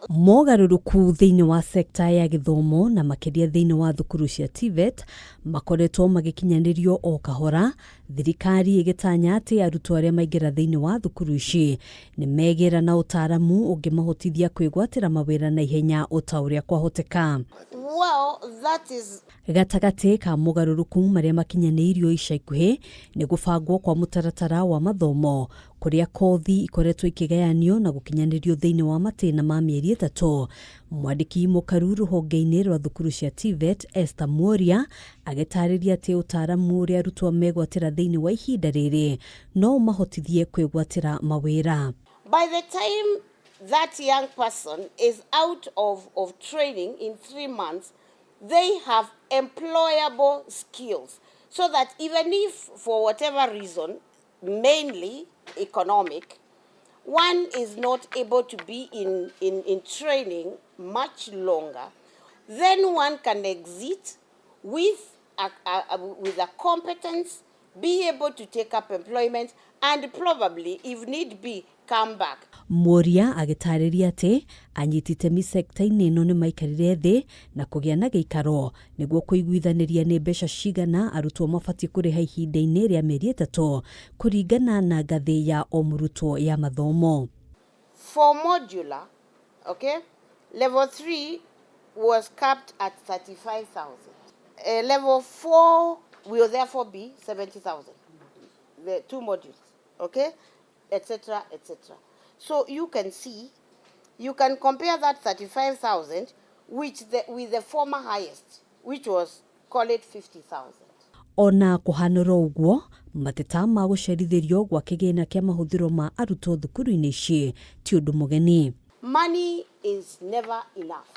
MOGARURUKU thiini wa sekta ya githomo na makiria thiini wa thukuru cia TVET makoretwo magikinyanirio o kahora. Thirikari igitanya ati arutwo aria maingira thiini wa thukuru ici ni megira na utaramu ungimahotithia kwigwatira mawira na ihenya utauria kwahoteka. Gatagati ka mogaruruku maria makinyanirio ica ikuhi ni gubangwo kwa mutaratara wa mathomo kuria kothi ikoretwo ikigayanio na gukinyanirio thiini wa matina ma mieri 3. Mwandiki MOKARU ruhonge-ini rwa thukuru cia TVET ESTHER agitariria ati utaramu uria arutwo megwatira thiini wa ihinda riri no mahotithie kwigwatira mawira. By the time that young person is out of training in 3 months, they have employable skills, so that even if for whatever reason, mainly economic, one is not able to be in training much longer, then one can exit with a competence, be able to take up employment, and probably, if need be, come back. Moria agitariria ati anyititemi sekta-ini ino ni maikarire thi na kugia na giikaro niguo kuiguithaniria ni mbeca cigana arutwo mabati kuriha ihinda-ini ria mieri 3 kuringana na ngathi ya o murutwo ya mathomo. For modular, okay, level 3 was capped at 35,000. Level 4 will therefore be 70,000. The 2 modules, okay, etc., etc. So you can see, you can compare that 35,000 with the former highest, which was, call it 50,000. Ona kuhanura uguo mateta ma gucerithirio gwa kigina kia mahuthiro ma arutwo thukuru-ini ici ti undu mugeni. Money is never enough.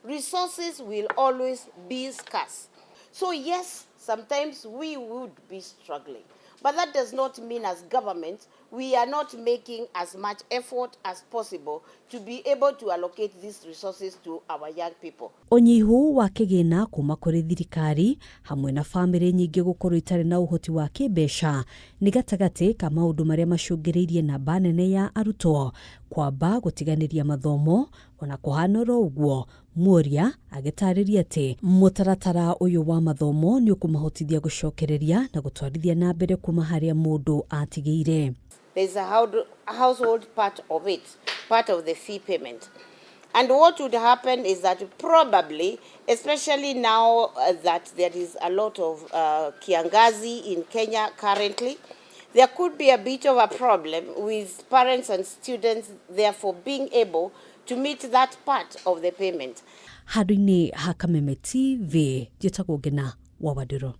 Resources will always be scarce. So yes, sometimes we would be struggling. But that does not mean as government we are not making as much effort as possible to be able to allocate these resources to our young people. Onyihu wa kigina kuma kuri thirikari hamwe na family nyingi gukorwo itari na uhoti wa kibesha ni gatagati ka maundu maria macungiriirie na banene ya arutwo kwamba gutiganiria mathomo. Ona kuhanura uguo Moria agitariria ati mutaratara uyu wa mathomo ni ukumahotithia gucokereria na gutwarithia na mbere kuma haria mundu atigiire. There's a household part of it, part of the fee payment. And what would happen is that probably, especially now that there is a lot of kiangazi in Kenya currently, there could be a bit of a problem with parents and students therefore being able to meet that part of the payment. Hadini hakameme TV, jitagwo Ngina wa Wadiro.